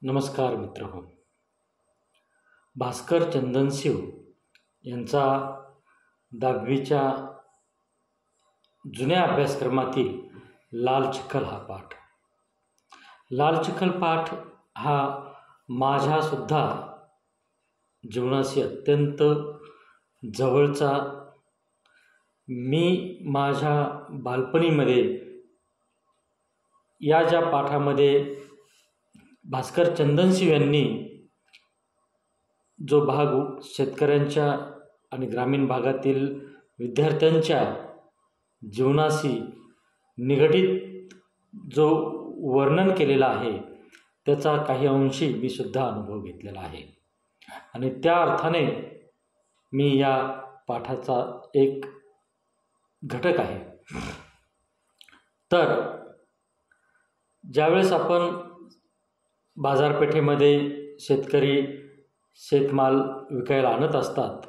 नमस्कार मित्रहो. भास्कर चंदनशिव यांचा 10वीच्या जुन्या अभ्यासक्रमातील लाल चिखल हा पाठ. लाल चिखल पाठ हा माझ्यासुद्धा जीवनाशी अत्यंत जवळचा. मी माझ्या बालपणीमध्ये या ज्या पाठामध्ये भास्कर चंदनशिव यांनी जो भाग शेतकऱ्यांच्या आणि ग्रामीण भागातील विद्यार्थ्यांच्या जीवनाशी निगडीत जो वर्णन केलेला आहे त्याचा काही अंशी मी सुद्धा अनुभव घेतलेला आहे आणि त्या अर्थाने मी या पाठाचा एक घटक आहे. तर ज्यावेळेस आपण बाजारपेठेमध्ये शेतकरी शेतमाल विकायला आणत असतात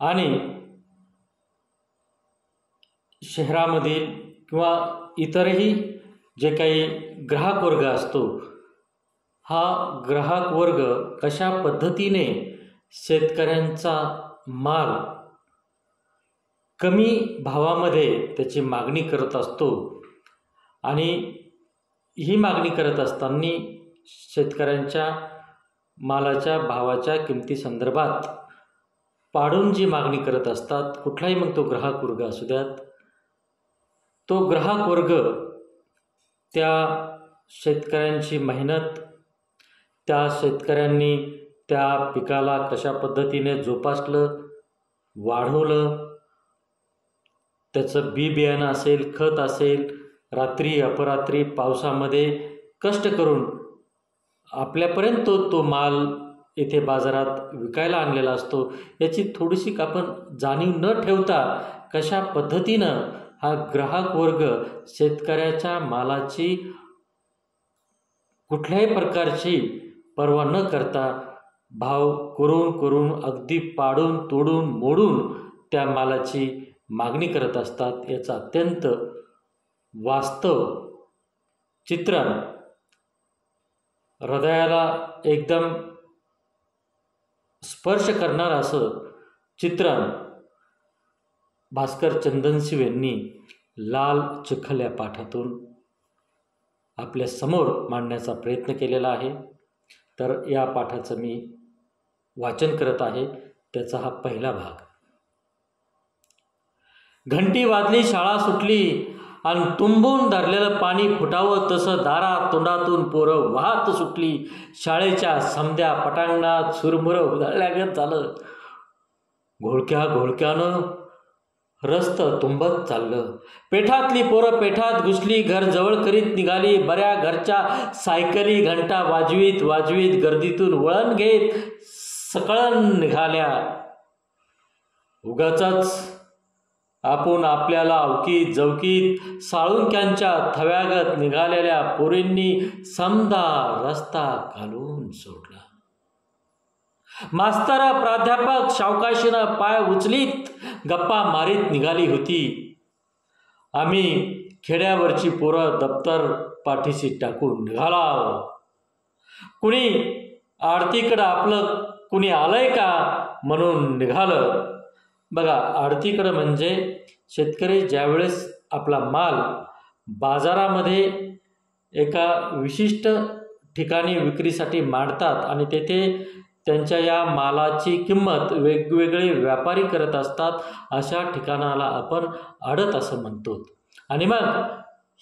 आणि शहरामधील किंवा इतरही जे काही ग्राहक वर्ग असतो, हा ग्राहक वर्ग कशा पद्धतीने शेतकऱ्यांचा माल कमी भावामध्ये त्याची मागणी करत असतो आणि ही मागणी करत असताना शेतकऱ्यांच्या मालाच्या भावाच्या किमती संदर्भात पाडून जी मागणी करत असतात, कुठलाही मग तो ग्राहक वर्ग असू द्यात, तो ग्राहक वर्ग त्या शेतकऱ्यांची मेहनत, त्या शेतकऱ्यांनी त्या पिकाला कशा पद्धतीने जोपासलं, वाढवलं, त्याचं बी बियाणं असेल, खत असेल, रात्री अपरात्री पावसामध्ये कष्ट करून आपल्यापर्यंत तो माल येथे बाजारात विकायला आणलेला असतो, याची थोडीशी आपण जाणीव न ठेवता कशा पद्धतीनं हा ग्राहक वर्ग शेतकऱ्याच्या मालाची कुठल्याही प्रकारची पर्वा न करता भाव करून अगदी पाडून तोडून मोडून त्या मालाची मागणी करत असतात. याचा अत्यंत वास्तव चित्रण, हृदयाला एकदम स्पर्श करणारं असं चित्रण भास्कर चंदनशिव यांनी लाल चिखल या पाठातून आपल्या समोर मांडण्याचा प्रयत्न केलेला आहे. तर या पाठाचं मी वाचन करत आहे. त्याचा हा पहिला भाग. घंटी वाजली, शाळा सुटली आणि तुंबून धरलेलं पाणी फुटावं तसं दारा तोंडातून पोरं वाहत सुटली. शाळेच्या समध्या पटांगणात सुरमुरं उधळल्यागत झालं. घोळक्यानं रस्त तुंबत चाललं. पेठातली पोरं पेठात घुसली, घर जवळ करीत निघाली. बऱ्या घरच्या सायकली घंटा वाजवीत गर्दीतून वळण घेत सकळण निघाल्या. उगाचच आपण आपल्याला अवकीत जवकीत साळुंक्यांच्या थव्यागत निघालेल्या पोरींनी समदा रस्ता घालून सोडला. मास्तर प्राध्यापक सावकाशीनं पाय उचलीत गप्पा मारीत निघाली होती. आम्ही खेड्यावरची पोरं दप्तर पाठीशी टाकून निघाला. कुणी आडतीकडं आपलं कुणी आलंय का म्हणून निघालं. बघा, आडतीकडं म्हणजे शेतकरी ज्यावेळेस आपला माल बाजारामध्ये एका विशिष्ट ठिकाणी विक्रीसाठी मांडतात आणि तेथे त्यांच्या या मालाची किंमत वेगवेगळे व्यापारी करत असतात, अशा ठिकाणाला आपण आडत असं म्हणतो. आणि मग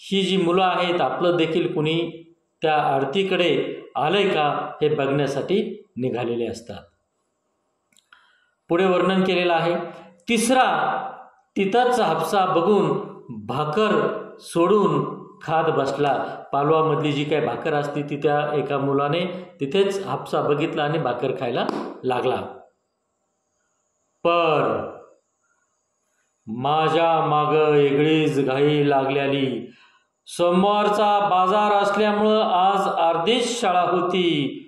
ही जी मुलं आहेत, आपलं देखील कुणी त्या आडतीकडे आलंय का हे बघण्यासाठी निघालेले असतात. पुढे वर्णन केलेलं आहे. तिसरा तिथंच हापसा बघून भाकर सोडून खात बसला. पालवामधली जी काही भाकर असते ती त्या एका मुलाने तिथेच हापसा बघितला आणि भाकर खायला लागला. पर माझ्या माग वेगळीच घाई लागलेली. सोमवारचा बाजार असल्यामुळं आज अर्धीच शाळा होती.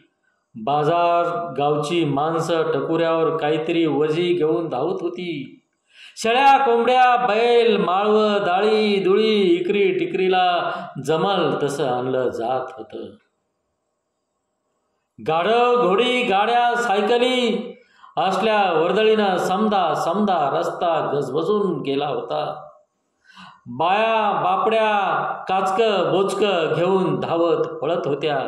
बाजार गावची माणसं टकुऱ्यावर काहीतरी वजी घेऊन धावत होती. शेळ्या, कोंबड्या, बैल, माळवं, डाळी दुळी इकरी टिकरीला जमल तसं आणलं जात होतं. गाढव घोडी गाड्या सायकली असल्या वर्दळीनं समदा समदा रस्ता गजबजून गेला होता. बाया बापड्या काचक बोचक घेऊन धावत पळत होत्या.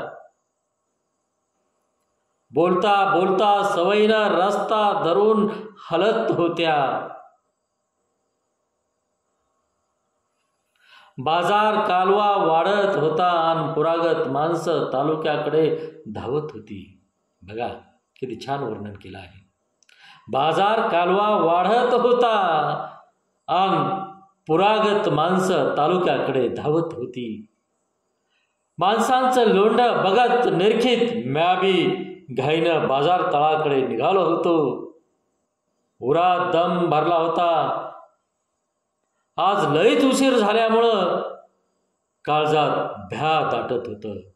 बोलता बोलता सवयीनं रस्ता धरून हलत होत्या. बाजार कालवा वाढत होता आणि पुरागत माणसं तालुक्याकडे धावत होती. बघा किती छान वर्णन केलं आहे. बाजार कालवा वाढत होता आणि पुरागत माणसं तालुक्याकडे धावत होती. माणसांचं लोंढ बघत निरखित म्याबी घाईनं बाजार तळाकडे निघालो होतो. उरात दम भरला होता. आज लईच उशीर झाल्यामुळं काळजात भ्या दाटत होतं.